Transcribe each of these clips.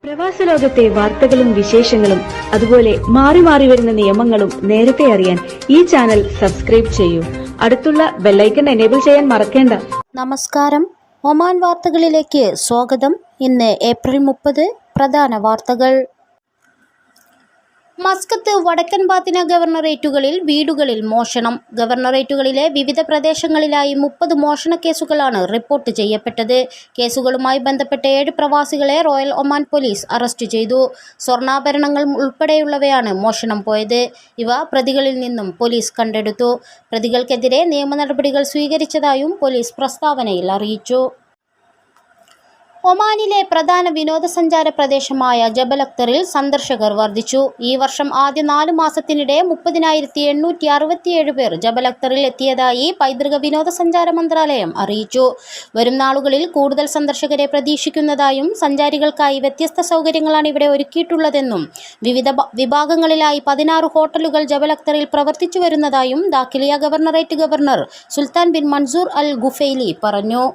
പ്രവാസ ലോകത്തെ വാർത്തകളും വിശേഷങ്ങളും അതുപോലെ മാറി മാറി വരുന്ന നിയമങ്ങളും നേരത്തെ അറിയാൻ ഈ ചാനൽ സബ്സ്ക്രൈബ് ചെയ്യൂ. അടുത്തുള്ള ബെല്ലൈക്കൺ എനേബിൾ ചെയ്യാൻ മറക്കേണ്ട. നമസ്കാരം, ഒമാൻ വാർത്തകളിലേക്ക് സ്വാഗതം. ഇന്ന് ഏപ്രിൽ 30. പ്രധാന വാർത്തകൾ. മസ്കത്ത് വടക്കൻ ബാത്തിന ഗവർണറേറ്റുകളിൽ വീടുകളിൽ മോഷണം. ഗവർണറേറ്റുകളിലെ വിവിധ പ്രദേശങ്ങളിലായി 30 മോഷണ കേസുകളാണ് റിപ്പോർട്ട് ചെയ്യപ്പെട്ടത്. കേസുകളുമായി ബന്ധപ്പെട്ട 7 പ്രവാസികളെ റോയൽ ഒമാൻ പോലീസ് അറസ്റ്റ് ചെയ്തു. സ്വർണ്ണാഭരണങ്ങൾ ഉൾപ്പെടെയുള്ളവയാണ് മോഷണം പോയത്. ഇവ പ്രതികളിൽ നിന്നും പോലീസ് കണ്ടെടുത്തു. പ്രതികൾക്കെതിരെ നിയമ നടപടികൾ സ്വീകരിച്ചതായും പോലീസ് പ്രസ്താവനയിൽ അറിയിച്ചു. ഒമാനിലെ പ്രധാന വിനോദസഞ്ചാര പ്രദേശമായ ജബൽ അക്തറിൽ സന്ദർശകർ വർദ്ധിച്ചു. ഈ വർഷം ആദ്യ 4 മാസത്തിനിടെ 30,867 പേർ ജബൽ അക്തറിൽ എത്തിയതായി പൈതൃക വിനോദസഞ്ചാര മന്ത്രാലയം അറിയിച്ചു. വരും നാളുകളിൽ കൂടുതൽ സന്ദർശകരെ പ്രതീക്ഷിക്കുന്നതായും സഞ്ചാരികൾക്കായി വ്യത്യസ്ത സൗകര്യങ്ങളാണ് ഇവിടെ ഒരുക്കിയിട്ടുള്ളതെന്നും വിവിധ വിഭാഗങ്ങളിലായി 16 ഹോട്ടലുകൾ ജബൽ അക്തറിൽ പ്രവർത്തിച്ചു വരുന്നതായും Dakhiliyah governorate governor Sultan bin Mansoor Al Ghufaili പറഞ്ഞു.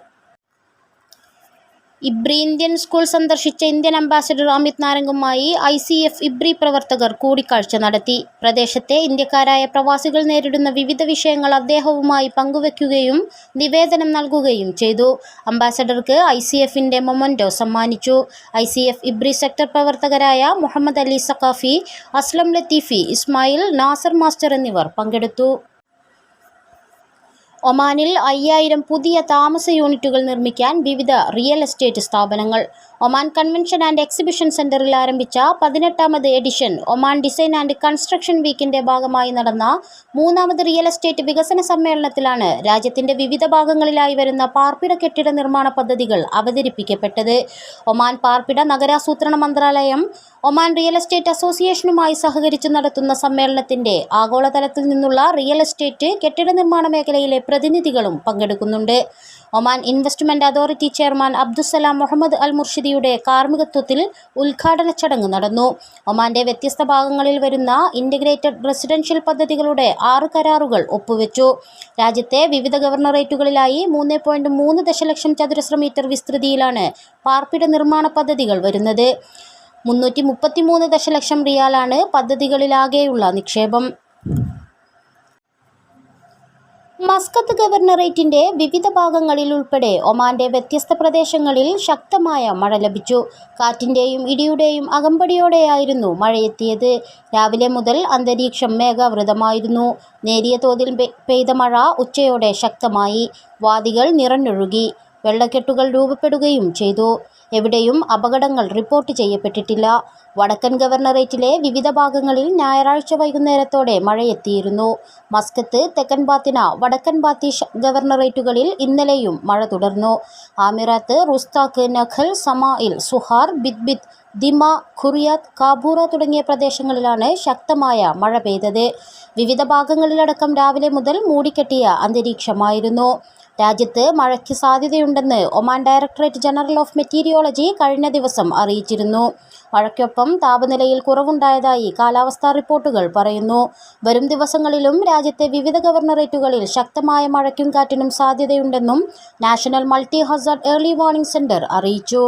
ഇബ്രി ഇന്ത്യൻ സ്കൂൾ സന്ദർശിച്ച ഇന്ത്യൻ അംബാസഡർ അമിത് നാരംഗുമായി ICF ഇബ്രി പ്രവർത്തകർ കൂടിക്കാഴ്ച നടത്തി. പ്രദേശത്തെ ഇന്ത്യക്കാരായ പ്രവാസികൾ നേരിടുന്ന വിവിധ വിഷയങ്ങൾ അദ്ദേഹവുമായി പങ്കുവയ്ക്കുകയും നിവേദനം നൽകുകയും ചെയ്തു. അംബാസഡർക്ക് ICFന്റെ മൊമന്റോ സമ്മാനിച്ചു. ICF ഇബ്രി സെക്ടർ പ്രവർത്തകരായ മുഹമ്മദ് അലി സഖാഫി, അസ്ലം ലത്തീഫി, ഇസ്മായിൽ, നാസർ മാസ്റ്റർ എന്നിവർ പങ്കെടുത്തു. ഒമാനിൽ 5000 പുതിയ താമസ യൂണിറ്റുകൾ നിർമ്മിക്കാൻ വിവിധ റിയൽ എസ്റ്റേറ്റ് സ്ഥാപനങ്ങൾ. ഒമാൻ കൺവെൻഷൻ ആൻഡ് എക്സിബിഷൻ സെന്ററിൽ ആരംഭിച്ച 18ാമത് edition Oman design and construction വീക്കിന്റെ ഭാഗമായി നടന്ന 3ാമത് റിയൽ എസ്റ്റേറ്റ് വികസന സമ്മേളനത്തിലാണ് രാജ്യത്തിന്റെ വിവിധ ഭാഗങ്ങളിലായി വരുന്ന പാർപ്പിട കെട്ടിട നിർമ്മാണ പദ്ധതികൾ അവതരിപ്പിക്കപ്പെട്ടത്. ഒമാൻ പാർപ്പിട നഗരാസൂത്രണ മന്ത്രാലയം ഒമാൻ റിയൽ എസ്റ്റേറ്റ് അസോസിയേഷനുമായി സഹകരിച്ച് നടത്തുന്ന സമ്മേളനത്തിന്റെ ആഗോളതലത്തിൽ നിന്നുള്ള റിയൽ എസ്റ്റേറ്റ് കെട്ടിട നിർമ്മാണ മേഖലയിലെ പ്രതിനിധികളും പങ്കെടുക്കുന്നുണ്ട്. Oman investment authority chairman Abdussalam Mohammed Al മുർഷിദിയുടെ കാർമ്മികത്വത്തിൽ ഉദ്ഘാടന ചടങ്ങ് നടന്നു. ഒമാന്റെ വ്യത്യസ്ത ഭാഗങ്ങളിൽ വരുന്ന ഇന്റഗ്രേറ്റഡ് റെസിഡൻഷ്യൽ പദ്ധതികളുടെ 6 കരാറുകൾ ഒപ്പുവെച്ചു. രാജ്യത്തെ വിവിധ ഗവർണറേറ്റുകളിലായി 3.3 ദശലക്ഷം ചതുരശ്ര മീറ്റർ വിസ്തൃതിയിലാണ് പാർപ്പിട നിർമ്മാണ പദ്ധതികൾ വരുന്നത്. 333 ദശലക്ഷം റിയാലാണ് പദ്ധതികളിലാകെയുള്ള നിക്ഷേപം. മസ്കത്ത് ഗവർണറേറ്റിന്റെ വിവിധ ഭാഗങ്ങളിൽ ഉൾപ്പെടെ ഒമാന്റെ വ്യത്യസ്ത പ്രദേശങ്ങളിൽ ശക്തമായ മഴ ലഭിച്ചു. കാറ്റിന്റെയും ഇടിയുടെയും അകമ്പടിയോടെയായിരുന്നു മഴയെത്തിയത്. രാവിലെ മുതൽ അന്തരീക്ഷം മേഘാവൃതമായിരുന്നു. നേരിയ തോതിൽ പെയ്ത മഴ ഉച്ചയോടെ ശക്തമായി. വാദികൾ നിറഞ്ഞൊഴുകി. വെള്ളക്കെട്ടുകൾ രൂപപ്പെടുകയും ചെയ്തു. എവിടെയും അപകടങ്ങൾ റിപ്പോർട്ട് ചെയ്യപ്പെട്ടിട്ടില്ല. വടക്കൻ ഗവർണറേറ്റിലെ വിവിധ ഭാഗങ്ങളിൽ ഞായറാഴ്ച വൈകുന്നേരത്തോടെ മഴയെത്തിയിരുന്നു. മസ്കത്ത്, തെക്കൻ ബാത്തിന, വടക്കൻ ബാത്തി ഗവർണറേറ്റുകളിൽ ഇന്നലെയും മഴ തുടർന്നു. ആമിറാത്ത്, റുസ്താഖ്, നഖൽ, സമായിൽ, സുഹാർ, ബിദ്ബിത്, ദിമ, ഖുറിയാത്ത്, കാബൂറ തുടങ്ങിയ പ്രദേശങ്ങളിലാണ് ശക്തമായ മഴ പെയ്തത്. വിവിധ ഭാഗങ്ങളിലടക്കം രാവിലെ മുതൽ മൂടിക്കെട്ടിയ അന്തരീക്ഷമായിരുന്നു. രാജ്യത്ത് മഴയ്ക്ക് സാധ്യതയുണ്ടെന്ന് Oman directorate general of meteorology കഴിഞ്ഞ ദിവസം അറിയിച്ചിരുന്നു. മഴയ്ക്കൊപ്പം താപനിലയിൽ കുറവുണ്ടായതായി കാലാവസ്ഥാ റിപ്പോർട്ടുകൾ പറയുന്നു. വരും ദിവസങ്ങളിലും രാജ്യത്തെ വിവിധ ഗവർണറേറ്റുകളിൽ ശക്തമായ മഴയ്ക്കും കാറ്റിനും സാധ്യതയുണ്ടെന്നും national multi Hazard early warning centre അറിയിച്ചു.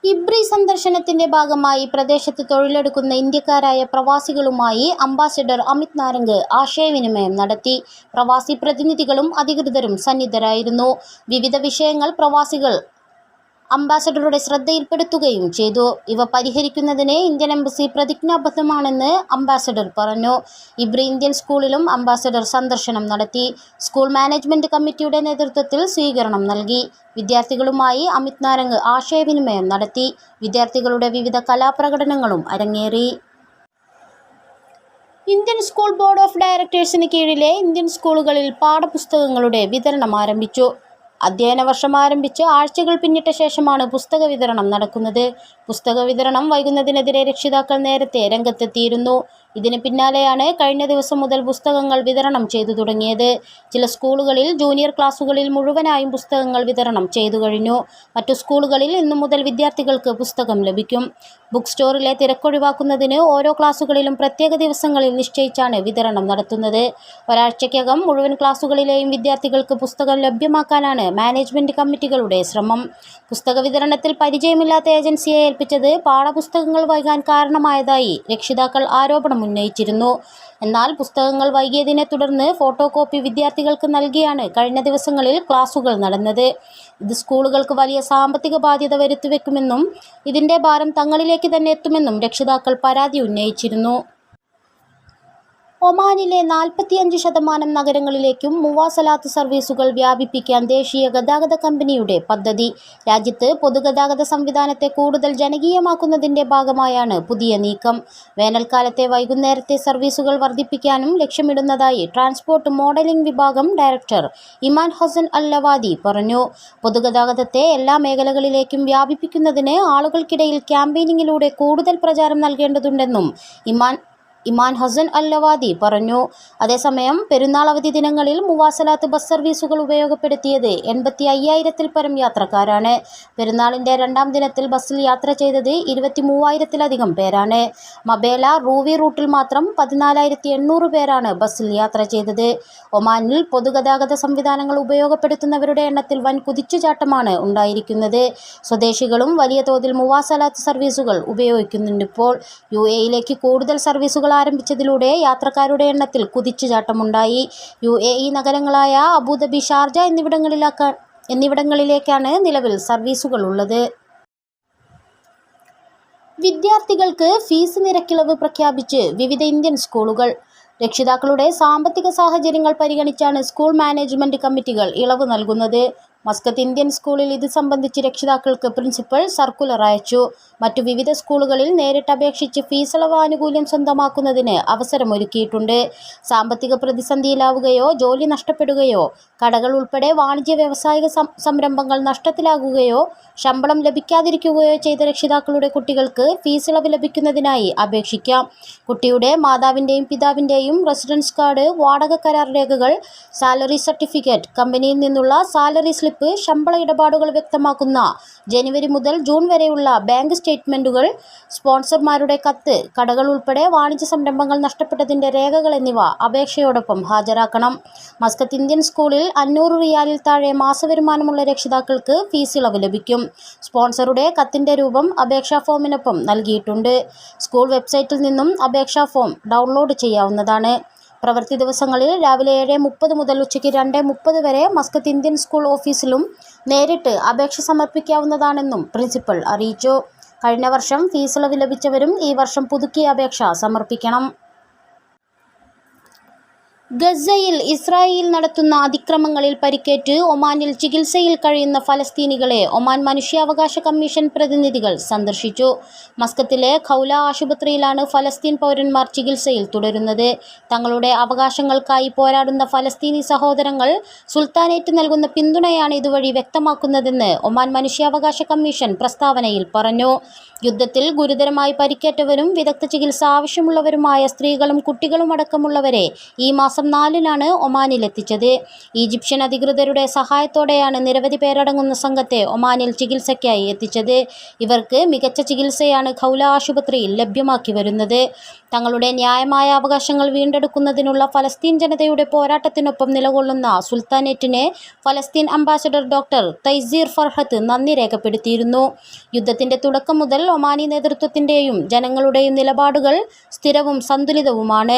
ഇബ്രി സന്ദർശനത്തിന്റെ ഭാഗമായി പ്രദേശത്ത് തൊഴിലെടുക്കുന്ന ഇന്ത്യക്കാരായ പ്രവാസികളുമായി അംബാസഡർ അമിത് നാരംഗ് ആശയവിനിമയം നടത്തി. പ്രവാസി പ്രതിനിധികളും അധികൃതരും സന്നിധരായിരുന്നു. വിവിധ വിഷയങ്ങൾ പ്രവാസികൾ അംബാസഡറുടെ ശ്രദ്ധയിൽപ്പെടുത്തുകയും ചെയ്തു. ഇവ പരിഹരിക്കുന്നതിന് ഇന്ത്യൻ എംബസി പ്രതിജ്ഞാബദ്ധമാണെന്ന് അംബാസഡർ പറഞ്ഞു. ഇബ്രി ഇന്ത്യൻ സ്കൂളിലും അംബാസഡർ സന്ദർശനം നടത്തി. സ്കൂൾ മാനേജ്മെന്റ് കമ്മിറ്റിയുടെ നേതൃത്വത്തിൽ സ്വീകരണം നൽകി. വിദ്യാർത്ഥികളുമായി അമിത് നാരംഗ് ആശയവിനിമയം നടത്തി. വിദ്യാർത്ഥികളുടെ വിവിധ കലാപ്രകടനങ്ങളും അരങ്ങേറി. ഇന്ത്യൻ സ്കൂൾ ബോർഡ് ഓഫ് ഡയറക്ടേഴ്സിന് കീഴിലെ ഇന്ത്യൻ സ്കൂളുകളിൽ പാഠപുസ്തകങ്ങളുടെ വിതരണം ആരംഭിച്ചു. അധ്യയന വർഷം ആരംഭിച്ച് ആഴ്ചകൾ പിന്നിട്ട ശേഷമാണ് പുസ്തക വിതരണം നടക്കുന്നത്. പുസ്തക വിതരണം വൈകുന്നതിനെതിരെ രക്ഷിതാക്കൾ നേരത്തെ രംഗത്തെത്തിയിരുന്നു. ഇതിന് പിന്നാലെയാണ് കഴിഞ്ഞ ദിവസം മുതൽ പുസ്തകങ്ങൾ വിതരണം ചെയ്തു തുടങ്ങിയത്. ചില സ്കൂളുകളിൽ ജൂനിയർ ക്ലാസുകളിൽ മുഴുവനായും പുസ്തകങ്ങൾ വിതരണം ചെയ്തു കഴിഞ്ഞു. മറ്റു സ്കൂളുകളിൽ ഇന്നു മുതൽ വിദ്യാർത്ഥികൾക്ക് പുസ്തകം ലഭിക്കും. ബുക്ക് സ്റ്റോറിലെ തിരക്കൊഴിവാക്കുന്നതിന് ഓരോ ക്ലാസുകളിലും പ്രത്യേക ദിവസങ്ങളിൽ നിശ്ചയിച്ചാണ് വിതരണം നടത്തുന്നത്. ഒരാഴ്ചയ്ക്കകം മുഴുവൻ ക്ലാസുകളിലെയും വിദ്യാർത്ഥികൾക്ക് പുസ്തകം ലഭ്യമാക്കാനാണ് മാനേജ്മെന്റ് കമ്മിറ്റികളുടെ ശ്രമം. പുസ്തക വിതരണത്തിൽ പരിചയമില്ലാത്ത ഏജൻസിയെ ഏൽപ്പിച്ചത് പാഠപുസ്തകങ്ങൾ വൈകാൻ കാരണമായതായി രക്ഷിതാക്കൾ ആരോപണം ഉന്നയിച്ചിരുന്നു. എന്നാൽ പുസ്തകങ്ങൾ വൈകിയതിനെ തുടർന്ന് ഫോട്ടോ കോപ്പി വിദ്യാർത്ഥികൾക്ക് നൽകിയാണ് കഴിഞ്ഞ ദിവസങ്ങളിൽ ക്ലാസുകൾ നടന്നത്. ഇത് സ്കൂളുകൾക്ക് വലിയ സാമ്പത്തിക ബാധ്യത വരുത്തിവെക്കുമെന്നും ഇതിന്റെ ഭാരം തങ്ങളിലേക്ക് തന്നെ എത്തുമെന്നും രക്ഷിതാക്കൾ പരാതി ഉന്നയിച്ചിരുന്നു. ഒമാനിലെ 45% നഗരങ്ങളിലേക്കും മുവാസലാത്ത് സർവീസുകൾ വ്യാപിപ്പിക്കാൻ ദേശീയ ഗതാഗത കമ്പനിയുടെ പദ്ധതി. രാജ്യത്ത് പൊതുഗതാഗത സംവിധാനത്തെ കൂടുതൽ ജനകീയമാക്കുന്നതിന്റെ ഭാഗമായാണ് പുതിയ നീക്കം. വേനൽക്കാലത്തെ വൈകുന്നേരത്തെ സർവീസുകൾ വർദ്ധിപ്പിക്കാനും ലക്ഷ്യമിടുന്നതായി ട്രാൻസ്പോർട്ട് മോഡലിംഗ് വിഭാഗം ഡയറക്ടർ ഇമാൻ ഹസൻ അൽ ലവാദി പറഞ്ഞു. പൊതുഗതാഗതത്തെ എല്ലാ മേഖലകളിലേക്കും വ്യാപിപ്പിക്കുന്നതിന് ആളുകൾക്കിടയിൽ ക്യാമ്പയിനിങ്ങിലൂടെ കൂടുതൽ പ്രചാരം നൽകേണ്ടതുണ്ടെന്നും ഇമാൻ ഹസൻ അൽ ലവാദി പറഞ്ഞു. അതേസമയം പെരുന്നാൾ അവധി ദിനങ്ങളിൽ മുവാസലാത്ത് ബസ് സർവീസുകൾ ഉപയോഗപ്പെടുത്തിയത് 85,000-ൽ പരം യാത്രക്കാരാണ്. പെരുന്നാളിന്റെ രണ്ടാം ദിനത്തിൽ ബസ്സിൽ യാത്ര ചെയ്തത് 23,000-ലധികം പേരാണ്. മബേല റൂവി റൂട്ടിൽ മാത്രം 14,800 പേരാണ് ബസ്സിൽ യാത്ര ചെയ്തത്. ഒമാനിൽ പൊതുഗതാഗത സംവിധാനങ്ങൾ ഉപയോഗപ്പെടുത്തുന്നവരുടെ എണ്ണത്തിൽ വൻ കുതിച്ചുചാട്ടമാണ് ഉണ്ടായിരിക്കുന്നത്. സ്വദേശികളും വലിയ തോതിൽ മുവാസലാത്ത് സർവീസുകൾ ഉപയോഗിക്കുന്നുണ്ടിപ്പോൾ. UAE-ലേക്ക് കൂടുതൽ സർവീസുകൾ ആരംഭിച്ചതിലൂടെ യാത്രക്കാരുടെ എണ്ണത്തിൽ കുതിച്ചുചാട്ടമുണ്ടായി. UAE നഗരങ്ങളായ അബുദാബി, ഷാർജ എന്നിവിടങ്ങളിലേക്കാണ് നിലവിൽ സർവീസുകൾ ഉള്ളത്. വിദ്യാർത്ഥികൾക്ക് ഫീസ് നിരക്കിളവ് പ്രഖ്യാപിച്ച് വിവിധ ഇന്ത്യൻ സ്കൂളുകൾ. രക്ഷിതാക്കളുടെ സാമ്പത്തിക സാഹചര്യങ്ങൾ പരിഗണിച്ചാണ് സ്കൂൾ മാനേജ്മെന്റ് കമ്മിറ്റികൾ ഇളവ് നൽകുന്നത്. മസ്കത്ത് ഇന്ത്യൻ സ്കൂളിൽ ഇത് സംബന്ധിച്ച് രക്ഷിതാക്കൾക്ക് പ്രിൻസിപ്പൽ സർക്കുലർ അയച്ചു. മറ്റു വിവിധ സ്കൂളുകളിൽ നേരിട്ട് അപേക്ഷിച്ച് ഫീസ് ഇളവ് ആനുകൂല്യം സ്വന്തമാക്കുന്നതിന് അവസരമൊരുക്കിയിട്ടുണ്ട്. സാമ്പത്തിക പ്രതിസന്ധിയിലാവുകയോ ജോലി നഷ്ടപ്പെടുകയോ കടകൾ ഉൾപ്പെടെ വാണിജ്യ വ്യാവസായിക സംരംഭങ്ങൾ നഷ്ടത്തിലാകുകയോ ശമ്പളം ലഭിക്കാതിരിക്കുകയോ ചെയ്ത രക്ഷിതാക്കളുടെ കുട്ടികൾക്ക് ഫീസ് ഇളവ് ലഭിക്കുന്നതിനായി അപേക്ഷിക്കാം. കുട്ടിയുടെ മാതാവിൻ്റെയും പിതാവിൻ്റെയും റെസിഡൻസ് കാർഡ്, വാടക കരാർ രേഖകൾ, സാലറി സർട്ടിഫിക്കറ്റ്, കമ്പനിയിൽ നിന്നുള്ള സാലറി സ്ലിപ്പ്, ശമ്പള ഇടപാടുകൾ വ്യക്തമാക്കുന്ന ജനുവരി മുതൽ ജൂൺ വരെയുള്ള ബാങ്ക് സ്റ്റേറ്റ്മെന്റുകൾ, സ്പോൺസർമാരുടെ കത്ത്, കടകൾ ഉൾപ്പെടെ വാണിജ്യ സംരംഭങ്ങൾ നഷ്ടപ്പെട്ടതിന്റെ രേഖകൾ എന്നിവ അപേക്ഷയോടൊപ്പം ഹാജരാക്കണം. മസ്കത്ത് ഇന്ത്യൻ സ്കൂളിൽ 500 റിയാലിൽ താഴെ മാസവരുമാനമുള്ള രക്ഷിതാക്കൾക്ക് ഫീസ് ഇളവ് ലഭിക്കും. സ്പോൺസറുടെ കത്തിന്റെ രൂപം അപേക്ഷാ ഫോമിനൊപ്പം നൽകിയിട്ടുണ്ട്. സ്കൂൾ വെബ്സൈറ്റിൽ നിന്നും അപേക്ഷാ ഫോം ഡൗൺലോഡ് ചെയ്യാവുന്നതാണ്. പ്രവൃത്തി ദിവസങ്ങളിൽ രാവിലെ 7:30 മുതൽ ഉച്ചയ്ക്ക് 2:30 വരെ മസ്കത്ത് ഇന്ത്യൻ സ്കൂൾ ഓഫീസിലും നേരിട്ട് അപേക്ഷ സമർപ്പിക്കാവുന്നതാണെന്നും പ്രിൻസിപ്പൽ അറിയിച്ചു. കഴിഞ്ഞ വർഷം ഫീസ് ഇളവ് ലഭിച്ചവരും ഈ വർഷം പുതുക്കിയ അപേക്ഷ സമർപ്പിക്കണം. ഗസയിൽ ഇസ്രായേൽ നടത്തുന്ന അതിക്രമങ്ങളിൽ പരിക്കേറ്റ് ഒമാനിൽ ചികിത്സയിൽ കഴിയുന്ന ഫലസ്തീനികളെ ഒമാൻ മനുഷ്യാവകാശ കമ്മീഷൻ പ്രതിനിധികൾ സന്ദർശിച്ചു. മസ്കത്തിലെ ഖൗല ആശുപത്രിയിലാണ് ഫലസ്തീൻ പൗരന്മാർ ചികിത്സയിൽ തുടരുന്നത്. തങ്ങളുടെ അവകാശങ്ങൾക്കായി പോരാടുന്ന ഫലസ്തീനി സഹോദരങ്ങൾ സുൽത്താനേറ്റ് നൽകുന്ന പിന്തുണയാണ് ഇതുവഴി വ്യക്തമാക്കുന്നതെന്ന് ഒമാൻ മനുഷ്യാവകാശ കമ്മീഷൻ പ്രസ്താവനയിൽ പറഞ്ഞു. യുദ്ധത്തിൽ ഗുരുതരമായി പരിക്കേറ്റവരും വിദഗ്ധ ചികിത്സ ആവശ്യമുള്ളവരുമായ സ്ത്രീകളും കുട്ടികളും അടക്കമുള്ളവരെ ഈ മാസം 4-നാണ് ഒമാനിലെത്തിച്ചത്. ഈജിപ്ഷ്യൻ അധികൃതരുടെ സഹായത്തോടെയാണ് നിരവധി പേരടങ്ങുന്ന സംഘത്തെ ഒമാനിൽ ചികിത്സയ്ക്കായി എത്തിച്ചത്. ഇവർക്ക് മികച്ച ചികിത്സയാണ് ഖൗല ആശുപത്രിയിൽ ലഭ്യമാക്കി വരുന്നത്. തങ്ങളുടെ ന്യായമായ അവകാശങ്ങൾ വീണ്ടെടുക്കുന്നതിനുള്ള ഫലസ്തീൻ ജനതയുടെ പോരാട്ടത്തിനൊപ്പം നിലകൊള്ളുന്ന സുൽത്താനേറ്റിനെ ഫലസ്തീൻ അംബാസഡർ ഡോക്ടർ തൈസീർ ഫർഹത്ത് നന്ദി രേഖപ്പെടുത്തിയിരുന്നു. യുദ്ധത്തിന്റെ തുടക്കം മുതൽ ഒമാനി നേതൃത്വത്തിന്റെയും ജനങ്ങളുടെയും നിലപാടുകൾ സ്ഥിരവും സന്തുലിതവുമാണ്.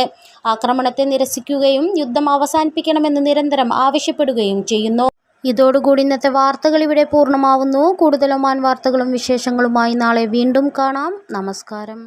ആക്രമണത്തെ നിരസിക്കുകയും യുദ്ധം അവസാനിപ്പിക്കണമെന്ന് നിരന്തരം ആവശ്യപ്പെടുകയും ചെയ്യുന്നു. ഇതോടുകൂടി ഇന്നത്തെ വാർത്തകൾ ഇവിടെ പൂർണ്ണമാവുന്നു. കൂടുതൽ ഒമാൻ വാർത്തകളും വിശേഷങ്ങളുമായി നാളെ വീണ്ടും കാണാം. നമസ്കാരം.